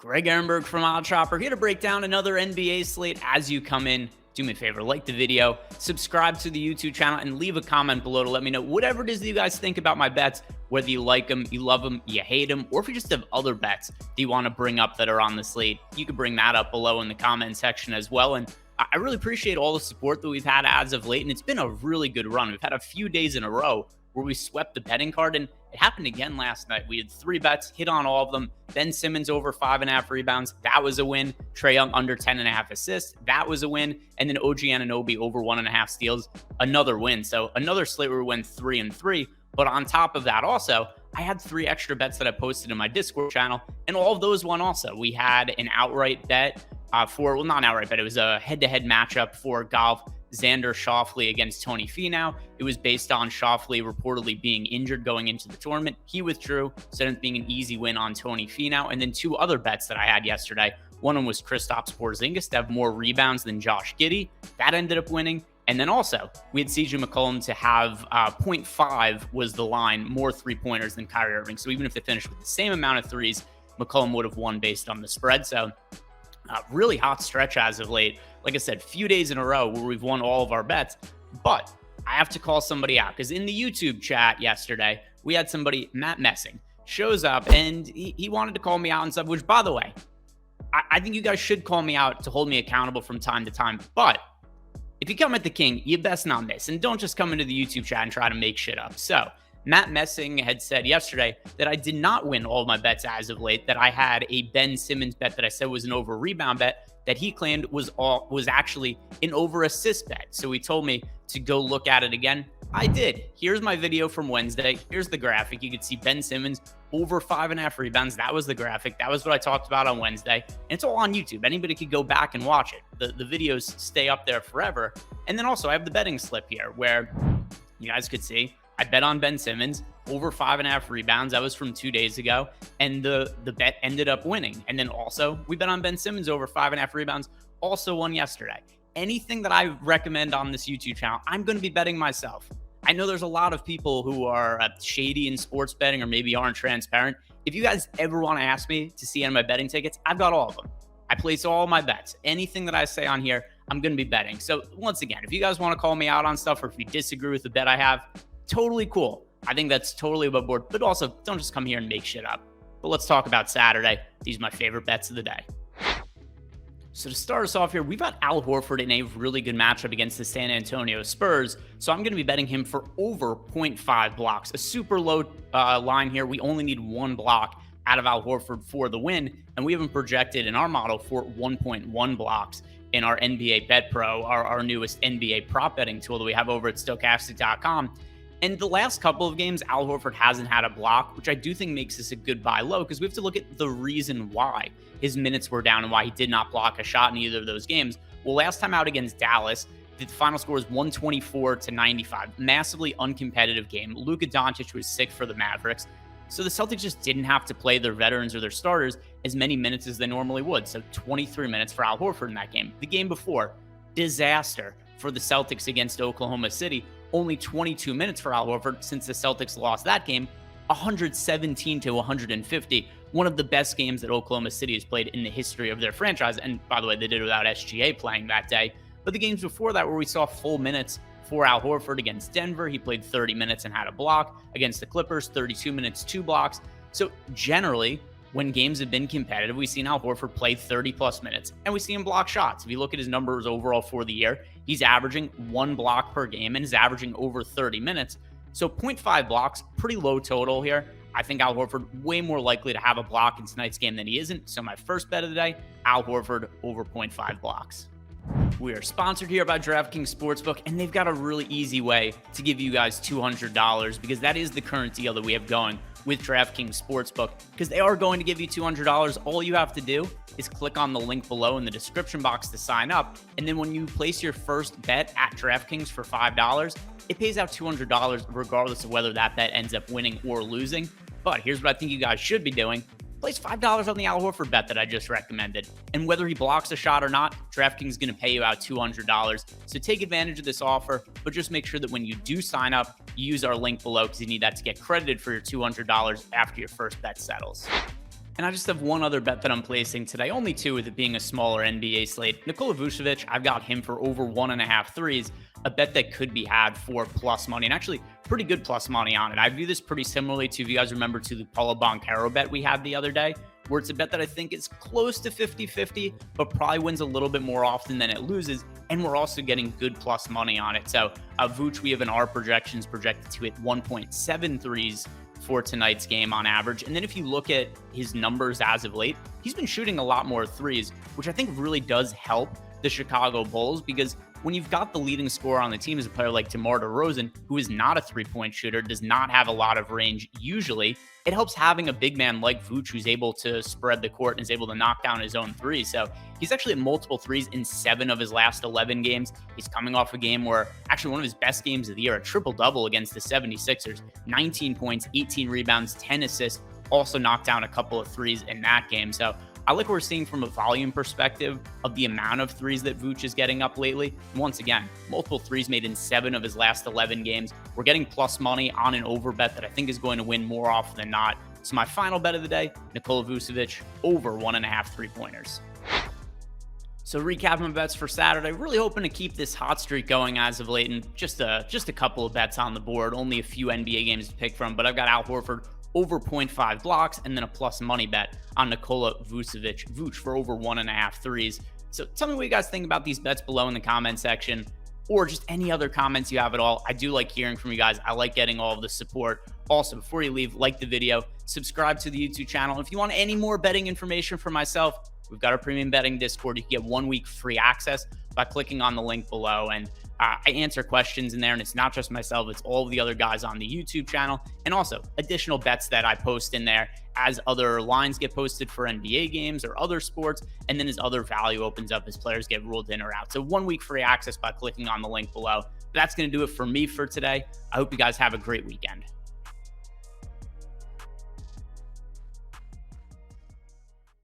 Greg Ehrenberg from Odd Chopper here to break down another NBA slate. As you come in, do me a favor, like the video, subscribe to the YouTube channel, and leave a comment below to let me know whatever it is that you guys think about my bets, whether you like them, you love them, you hate them, or if you just have other bets that you want to bring up that are on the slate. You can bring that up below in the comment section as well. And I really appreciate all the support that we've had as of late, and it's been a really good run. We've had a few days in a row where we swept the betting card, and it happened again last night. We had 3 bets, hit on all of them. Ben Simmons over 5.5 rebounds. That was a win. Trae Young under 10.5 assists. That was a win. And then OG Anunoby over 1.5 steals. Another win. So another slate where we went 3-3. But on top of that also, I had 3 extra bets that I posted in my Discord channel, and all of those won also. We had an outright bet for, well, not an outright bet. It was a head-to-head matchup for golf. Xander Schauffele against Tony Finau. It was based on Schauffele reportedly being injured going into the tournament. He withdrew, so it being an easy win on Tony Finau. And then 2 other bets that I had yesterday. One of them was Kristaps Porzingis to have more rebounds than Josh Giddey. That ended up winning. And then also, we had CJ McCollum to have 0.5 was the line, more 3-pointers than Kyrie Irving. So even if they finished with the same amount of threes, McCollum would have won based on the spread. So really hot stretch as of late. Like I said, few days in a row where we've won all of our bets. But I have to call somebody out, because in the YouTube chat yesterday, we had somebody, Matt Messing, shows up and he wanted to call me out and stuff, which, by the way, I think you guys should call me out to hold me accountable from time to time. But if you come at the king, you best not miss. And don't just come into the YouTube chat and try to make shit up. So Matt Messing had said yesterday that I did not win all of my bets as of late, that I had a Ben Simmons bet that I said was an over rebound bet that he claimed was actually an over assist bet. So he told me to go look at it again. I did. Here's my video from Wednesday. Here's the graphic. You could see Ben Simmons over 5.5 rebounds. That was the graphic. That was what I talked about on Wednesday. And it's all on YouTube. Anybody could go back and watch it. The videos stay up there forever. And then also I have the betting slip here where you guys could see I bet on Ben Simmons over 5.5 rebounds. That was from 2 days ago. And the bet ended up winning. And then also we bet on Ben Simmons over 5.5 rebounds. Also won yesterday. Anything that I recommend on this YouTube channel, I'm going to be betting myself. I know there's a lot of people who are shady in sports betting or maybe aren't transparent. If you guys ever want to ask me to see any of my betting tickets, I've got all of them. I place all my bets. Anything that I say on here, I'm going to be betting. So once again, if you guys want to call me out on stuff, or if you disagree with the bet I have, totally cool. I think that's totally above board. But also, don't just come here and make shit up. But let's talk about Saturday. These are my favorite bets of the day. So to start us off here, we've got Al Horford in a really good matchup against the San Antonio Spurs. So I'm going to be betting him for over 0.5 blocks. A super low line here. We only need 1 block out of Al Horford for the win. And we have him projected in our model for 1.1 blocks in our NBA Bet Pro, our newest NBA prop betting tool that we have over at Stokastic.com. And the last couple of games, Al Horford hasn't had a block, which I do think makes this a good buy low, because we have to look at the reason why his minutes were down and why he did not block a shot in either of those games. Well, last time out against Dallas, the final score was 124-95. Massively uncompetitive game. Luka Doncic was sick for the Mavericks. So the Celtics just didn't have to play their veterans or their starters as many minutes as they normally would. So 23 minutes for Al Horford in that game. The game before, disaster for the Celtics against Oklahoma City. Only 22 minutes for Al Horford since the Celtics lost that game, 117-150. One of the best games that Oklahoma City has played in the history of their franchise. And by the way, they did it without SGA playing that day. But the games before that where we saw full minutes for Al Horford against Denver, he played 30 minutes and had a block. Against the Clippers, 32 minutes, 2 blocks. So generally, when games have been competitive, we've seen Al Horford play 30-plus minutes, and we see him block shots. If you look at his numbers overall for the year, he's averaging 1 block per game and is averaging over 30 minutes. So 0.5 blocks, pretty low total here. I think Al Horford way more likely to have a block in tonight's game than he isn't. So my first bet of the day, Al Horford over 0.5 blocks. We are sponsored here by DraftKings Sportsbook, and they've got a really easy way to give you guys $200, because that is the current deal that we have going with DraftKings Sportsbook, because they are going to give you $200. All you have to do is click on the link below in the description box to sign up. And then when you place your first bet at DraftKings for $5, it pays out $200 regardless of whether that bet ends up winning or losing. But here's what I think you guys should be doing. Place $5 on the Al Horford bet that I just recommended. And whether he blocks a shot or not, DraftKings is going to pay you out $200. So take advantage of this offer, but just make sure that when you do sign up, you use our link below, because you need that to get credited for your $200 after your first bet settles. And I just have one other bet that I'm placing today, only two, with it being a smaller NBA slate. Nikola Vucevic, I've got him for over 1.5 threes, a bet that could be had for plus money, and actually pretty good plus money on it. I view this pretty similarly to, if you guys remember, to the Paulo Banchero bet we had the other day, where it's a bet that I think is close to 50-50, but probably wins a little bit more often than it loses. And we're also getting good plus money on it. So Vooch, we have in our projections projected to hit 1.7 threes for tonight's game on average. And then if you look at his numbers as of late, he's been shooting a lot more threes, which I think really does help the Chicago Bulls, because when you've got the leading scorer on the team as a player like DeMar DeRozan, who is not a three-point shooter, does not have a lot of range usually, it helps having a big man like Vooch who's able to spread the court and is able to knock down his own three. So he's actually at multiple threes in 7 of his last 11 games. He's coming off a game where actually one of his best games of the year, a triple-double against the 76ers, 19 points, 18 rebounds, 10 assists, also knocked down a couple of threes in that game. So I like what we're seeing from a volume perspective of the amount of threes that Vooch is getting up lately. Once again, multiple threes made in 7 of his last 11 games. We're getting plus money on an over bet that I think is going to win more often than not. So my final bet of the day, Nikola Vucevic, over 1.5 3-pointers. So recapping my bets for Saturday, really hoping to keep this hot streak going as of late, and just a couple of bets on the board, only a few NBA games to pick from, but I've got Al Horford over 0.5 blocks, and then a plus money bet on Nikola Vucevic, Vooch, for over 1.5 threes. So tell me what you guys think about these bets below in the comment section, or just any other comments you have at all. I do like hearing from you guys. I like getting all of the support. Also, before you leave, like the video, subscribe to the YouTube channel. If you want any more betting information from myself, we've got our premium betting Discord. You can get 1 week free access by clicking on the link below. And I answer questions in there, and it's not just myself, it's all of the other guys on the YouTube channel, and also additional bets that I post in there as other lines get posted for NBA games or other sports, and then as other value opens up as players get ruled in or out. So 1 week free access by clicking on the link below. But that's going to do it for me for today. I hope you guys have a great weekend.